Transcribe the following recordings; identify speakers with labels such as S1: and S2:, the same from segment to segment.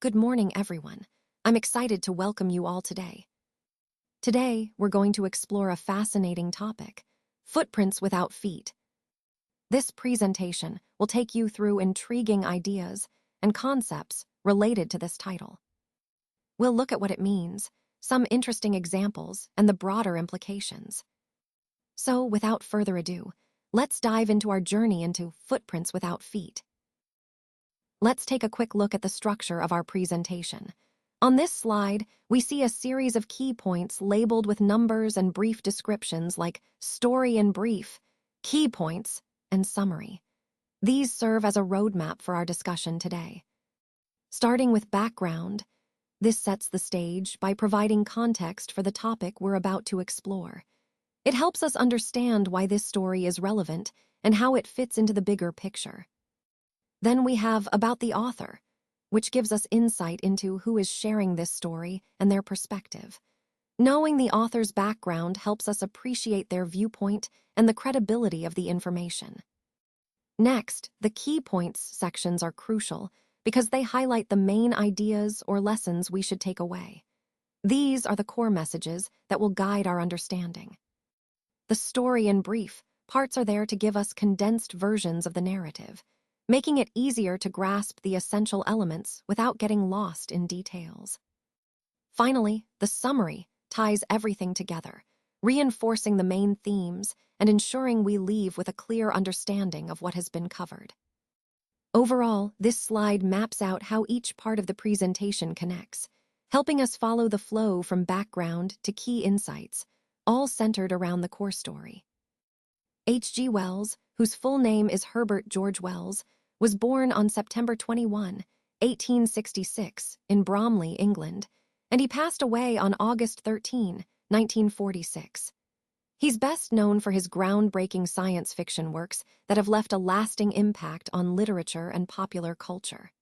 S1: Good morning, everyone. I'm excited to welcome you all today. Today, we're going to explore a fascinating topic: footprints without feet. This presentation will take you through intriguing ideas and concepts related to this title. We'll look at what it means, some interesting examples, and the broader implications. So, without further ado, let's dive into our journey into footprints without feet. Let's take a quick look at the structure of our presentation. On this slide, we see a series of key points labeled with numbers and brief descriptions like story in brief, key points, and summary. These serve as a roadmap for our discussion today. Starting with background, this sets the stage by providing context for the topic we're about to explore. It helps us understand why this story is relevant and how it fits into the bigger picture. Then we have about the author, which gives us insight into who is sharing this story and their perspective. Knowing the author's background helps us appreciate their viewpoint and the credibility of the information. Next, the key points sections are crucial because they highlight the main ideas or lessons we should take away. These are the core messages that will guide our understanding. The story in brief parts are there to give us condensed versions of the narrative, making it easier to grasp the essential elements without getting lost in details. Finally, the summary ties everything together, reinforcing the main themes and ensuring we leave with a clear understanding of what has been covered. Overall, this slide maps out how each part of the presentation connects, helping us follow the flow from background to key insights, all centered around the core story. H.G. Wells, whose full name is Herbert George Wells, was born on September 21, 1866, in Bromley, England, and he passed away on August 13, 1946. He's best known for his groundbreaking science fiction works that have left a lasting impact on literature and popular culture.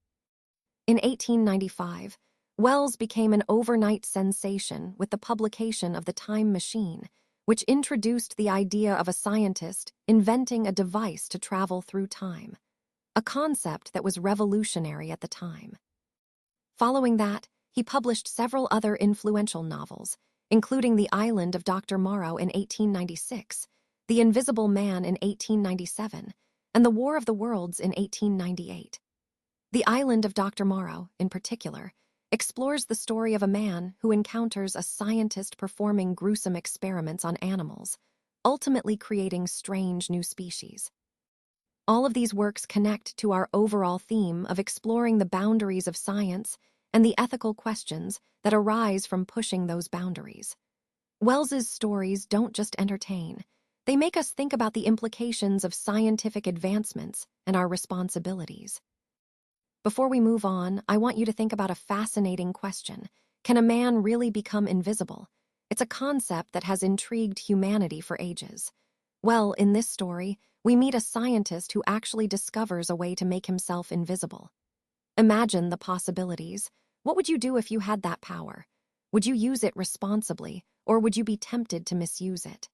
S1: In 1895, Wells became an overnight sensation with the publication of The Time Machine, which introduced the idea of a scientist inventing a device to travel through time, a concept that was revolutionary at the time. Following that, he published several other influential novels, including The Island of Dr. Moreau in 1896, The Invisible Man in 1897, and The War of the Worlds in 1898. The Island of Dr. Moreau, in particular, explores the story of a man who encounters a scientist performing gruesome experiments on animals, ultimately creating strange new species. All of these works connect to our overall theme of exploring the boundaries of science and the ethical questions that arise from pushing those boundaries. Wells's stories don't just entertain, they make us think about the implications of scientific advancements and our responsibilities. Before we move on, I want you to think about a fascinating question. Can a man really become invisible? It's a concept that has intrigued humanity for ages. Well, in this story, we meet a scientist who actually discovers a way to make himself invisible. Imagine the possibilities. What would you do if you had that power? Would you use it responsibly, or would you be tempted to misuse it?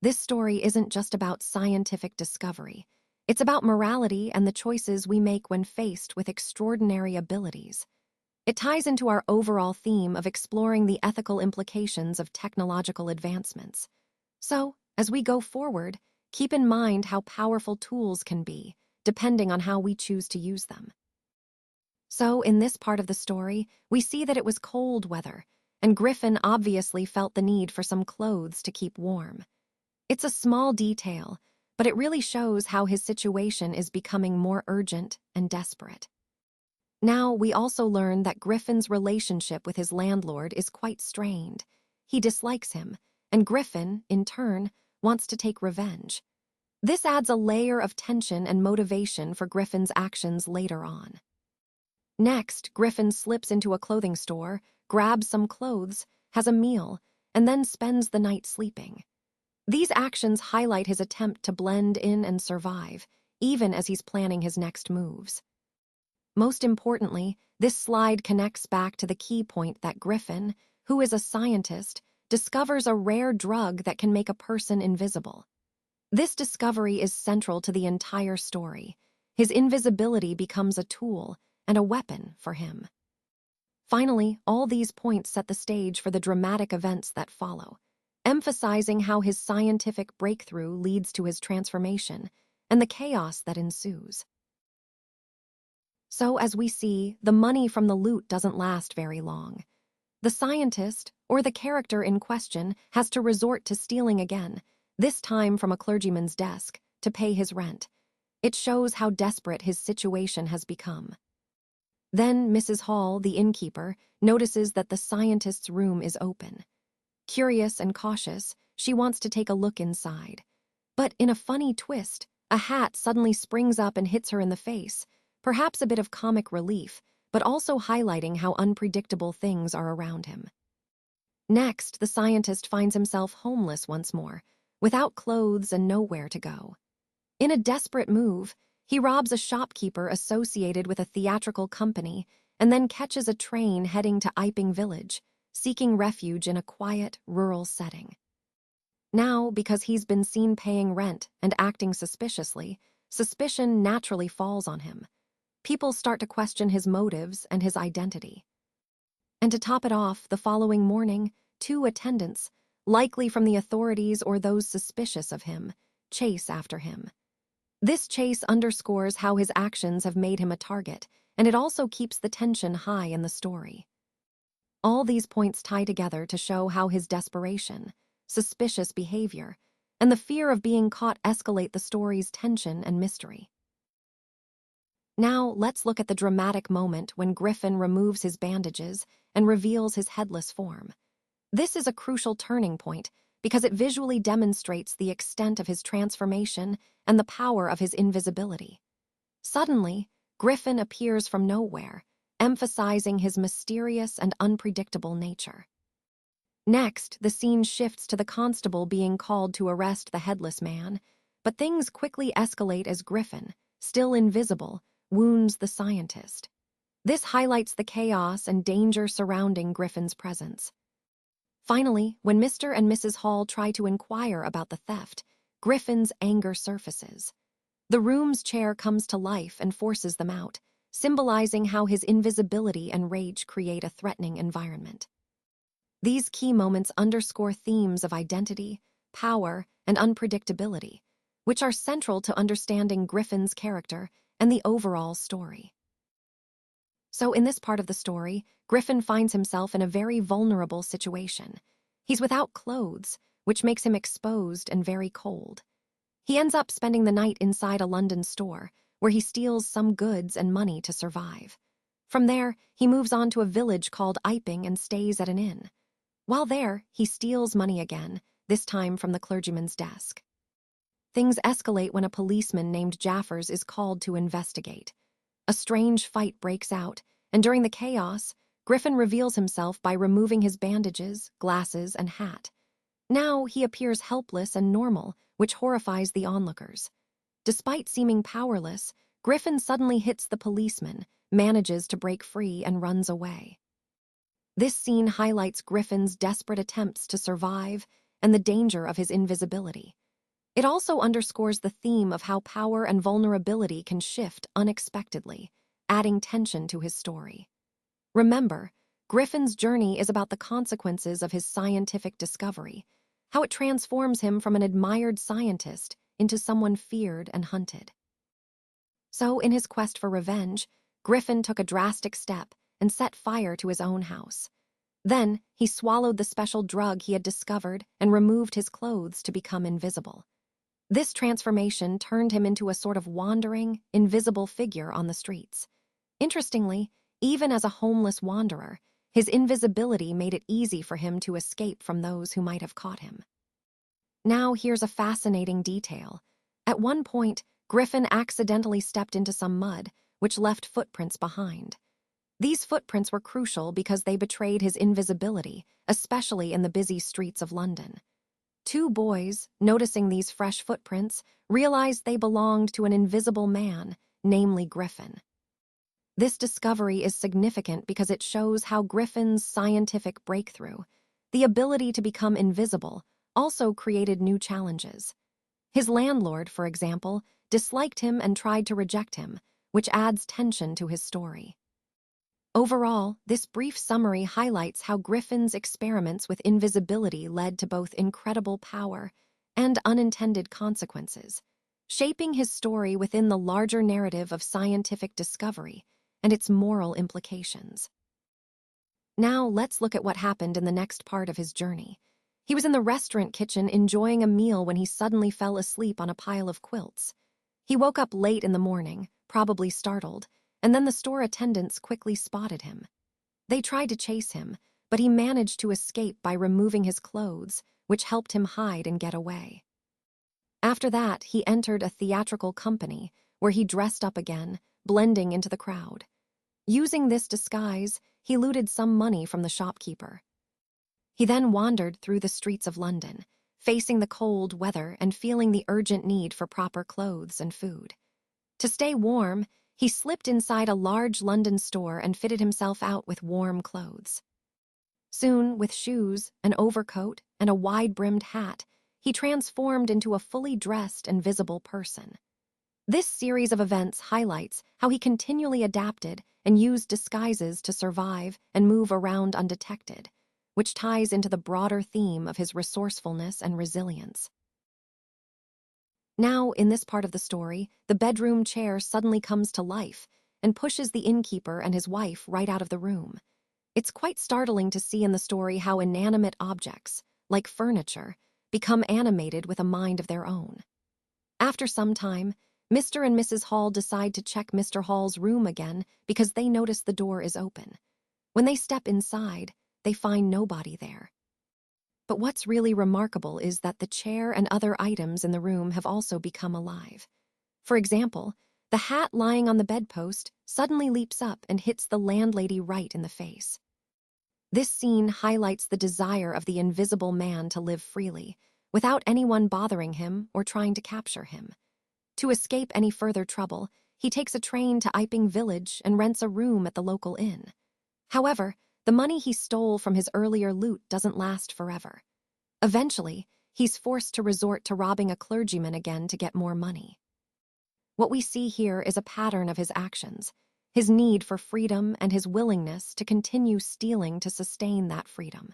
S1: This story isn't just about scientific discovery. It's about morality and the choices we make when faced with extraordinary abilities. It ties into our overall theme of exploring the ethical implications of technological advancements. So, as we go forward, keep in mind how powerful tools can be, depending on how we choose to use them. So, in this part of the story, we see that it was cold weather, and Griffin obviously felt the need for some clothes to keep warm. It's a small detail, but it really shows how his situation is becoming more urgent and desperate. Now, we also learn that Griffin's relationship with his landlord is quite strained. He dislikes him, and Griffin, in turn, wants to take revenge. This adds a layer of tension and motivation for Griffin's actions later on. Next, Griffin slips into a clothing store, grabs some clothes, has a meal, and then spends the night sleeping. These actions highlight his attempt to blend in and survive, even as he's planning his next moves. Most importantly, this slide connects back to the key point that Griffin, who is a scientist, discovers a rare drug that can make a person invisible. This discovery is central to the entire story. His invisibility becomes a tool and a weapon for him. Finally, all these points set the stage for the dramatic events that follow, emphasizing how his scientific breakthrough leads to his transformation and the chaos that ensues. So, as we see, the money from the loot doesn't last very long. The scientist, or the character in question, has to resort to stealing again, this time from a clergyman's desk, to pay his rent. It shows how desperate his situation has become. Then Mrs. Hall, the innkeeper, notices that the scientist's room is open. Curious and cautious, she wants to take a look inside. But in a funny twist, a hat suddenly springs up and hits her in the face, perhaps a bit of comic relief, but also highlighting how unpredictable things are around him. Next, the scientist finds himself homeless once more, without clothes and nowhere to go. In a desperate move, he robs a shopkeeper associated with a theatrical company and then catches a train heading to Iping Village, seeking refuge in a quiet, rural setting. Now, because he's been seen paying rent and acting suspiciously, suspicion naturally falls on him. People start to question his motives and his identity. And to top it off, the following morning, 2 attendants, likely from the authorities or those suspicious of him, chase after him. This chase underscores how his actions have made him a target, and it also keeps the tension high in the story. All these points tie together to show how his desperation, suspicious behavior, and the fear of being caught escalate the story's tension and mystery. Now, let's look at the dramatic moment when Griffin removes his bandages and reveals his headless form. This is a crucial turning point because it visually demonstrates the extent of his transformation and the power of his invisibility. Suddenly, Griffin appears from nowhere, emphasizing his mysterious and unpredictable nature. Next, the scene shifts to the constable being called to arrest the headless man, but things quickly escalate as Griffin, still invisible, wounds the scientist. This highlights the chaos and danger surrounding Griffin's presence. Finally, when Mr. and Mrs. Hall try to inquire about the theft, Griffin's anger surfaces. The room's chair comes to life and forces them out, symbolizing how his invisibility and rage create a threatening environment. These key moments underscore themes of identity, power, and unpredictability, which are central to understanding Griffin's character and the overall story. So in this part of the story, Griffin finds himself in a very vulnerable situation. He's without clothes, which makes him exposed and very cold. He ends up spending the night inside a London store, where he steals some goods and money to survive. From there, he moves on to a village called Iping and stays at an inn. While there, he steals money again, this time from the clergyman's desk. Things escalate when a policeman named Jaffers is called to investigate. A strange fight breaks out, and during the chaos, Griffin reveals himself by removing his bandages, glasses, and hat. Now he appears helpless and normal, which horrifies the onlookers. Despite seeming powerless, Griffin suddenly hits the policeman, manages to break free, and runs away. This scene highlights Griffin's desperate attempts to survive and the danger of his invisibility. It also underscores the theme of how power and vulnerability can shift unexpectedly, adding tension to his story. Remember, Griffin's journey is about the consequences of his scientific discovery, how it transforms him from an admired scientist into someone feared and hunted. So, in his quest for revenge, Griffin took a drastic step and set fire to his own house. Then, he swallowed the special drug he had discovered and removed his clothes to become invisible. This transformation turned him into a sort of wandering, invisible figure on the streets. Interestingly, even as a homeless wanderer, his invisibility made it easy for him to escape from those who might have caught him. Now here's a fascinating detail. At one point, Griffin accidentally stepped into some mud, which left footprints behind. These footprints were crucial because they betrayed his invisibility, especially in the busy streets of London. 2 boys, noticing these fresh footprints, realized they belonged to an invisible man, namely Griffin. This discovery is significant because it shows how Griffin's scientific breakthrough, the ability to become invisible, also created new challenges. His landlord, for example, disliked him and tried to reject him, which adds tension to his story. Overall, this brief summary highlights how Griffin's experiments with invisibility led to both incredible power and unintended consequences, shaping his story within the larger narrative of scientific discovery and its moral implications. Now, let's look at what happened in the next part of his journey. He was in the restaurant kitchen enjoying a meal when he suddenly fell asleep on a pile of quilts. He woke up late in the morning, probably startled, and then the store attendants quickly spotted him. They tried to chase him, but he managed to escape by removing his clothes, which helped him hide and get away. After that, he entered a theatrical company, where he dressed up again, blending into the crowd. Using this disguise, he looted some money from the shopkeeper. He then wandered through the streets of London, facing the cold weather and feeling the urgent need for proper clothes and food. To stay warm, he slipped inside a large London store and fitted himself out with warm clothes. Soon, with shoes, an overcoat, and a wide-brimmed hat, he transformed into a fully dressed and visible person. This series of events highlights how he continually adapted and used disguises to survive and move around undetected, which ties into the broader theme of his resourcefulness and resilience. Now, in this part of the story, the bedroom chair suddenly comes to life and pushes the innkeeper and his wife right out of the room. It's quite startling to see in the story how inanimate objects, like furniture, become animated with a mind of their own. After some time, Mr. and Mrs. Hall decide to check Mr. Hall's room again because they notice the door is open. When they step inside, they find nobody there. But what's really remarkable is that the chair and other items in the room have also become alive. For example, the hat lying on the bedpost suddenly leaps up and hits the landlady right in the face. This scene highlights the desire of the invisible man to live freely, without anyone bothering him or trying to capture him. To escape any further trouble, he takes a train to Iping Village and rents a room at the local inn. However, the money he stole from his earlier loot doesn't last forever. Eventually, he's forced to resort to robbing a clergyman again to get more money. What we see here is a pattern of his actions, his need for freedom and his willingness to continue stealing to sustain that freedom.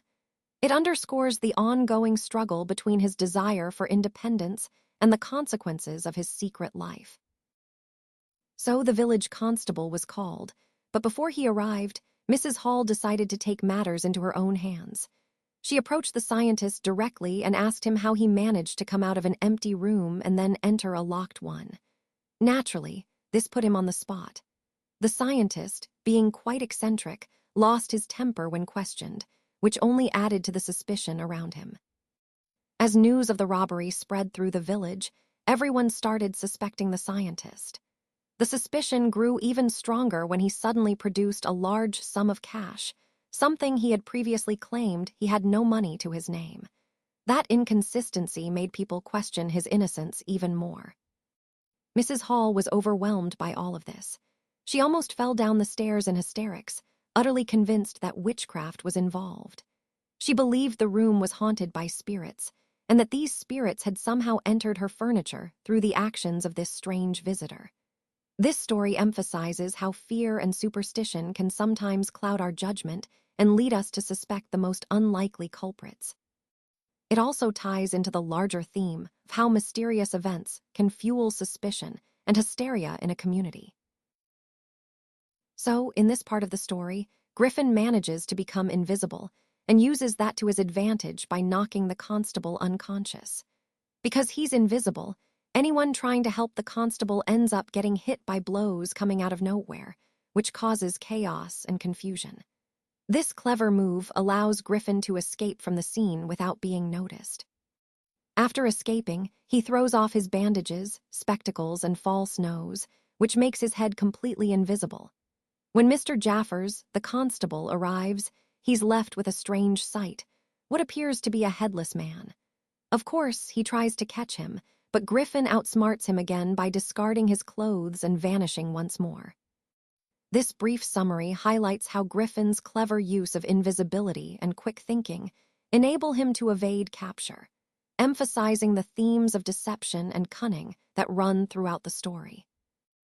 S1: It underscores the ongoing struggle between his desire for independence and the consequences of his secret life. So the village constable was called, but before he arrived, Mrs. Hall decided to take matters into her own hands. She approached the scientist directly and asked him how he managed to come out of an empty room and then enter a locked one. Naturally, this put him on the spot. The scientist, being quite eccentric, lost his temper when questioned, which only added to the suspicion around him. As news of the robbery spread through the village, everyone started suspecting the scientist. The suspicion grew even stronger when he suddenly produced a large sum of cash, something he had previously claimed he had no money to his name. That inconsistency made people question his innocence even more. Mrs. Hall was overwhelmed by all of this. She almost fell down the stairs in hysterics, utterly convinced that witchcraft was involved. She believed the room was haunted by spirits, and that these spirits had somehow entered her furniture through the actions of this strange visitor. This story emphasizes how fear and superstition can sometimes cloud our judgment and lead us to suspect the most unlikely culprits. It also ties into the larger theme of how mysterious events can fuel suspicion and hysteria in a community. So, in this part of the story, Griffin manages to become invisible and uses that to his advantage by knocking the constable unconscious. Because he's invisible, anyone trying to help the constable ends up getting hit by blows coming out of nowhere, which causes chaos and confusion. This clever move allows Griffin to escape from the scene without being noticed. After escaping, he throws off his bandages, spectacles, and false nose, which makes his head completely invisible. When Mr. Jaffers, the constable, arrives, he's left with a strange sight, what appears to be a headless man. Of course, he tries to catch him, but Griffin outsmarts him again by discarding his clothes and vanishing once more. This brief summary highlights how Griffin's clever use of invisibility and quick thinking enable him to evade capture, emphasizing the themes of deception and cunning that run throughout the story.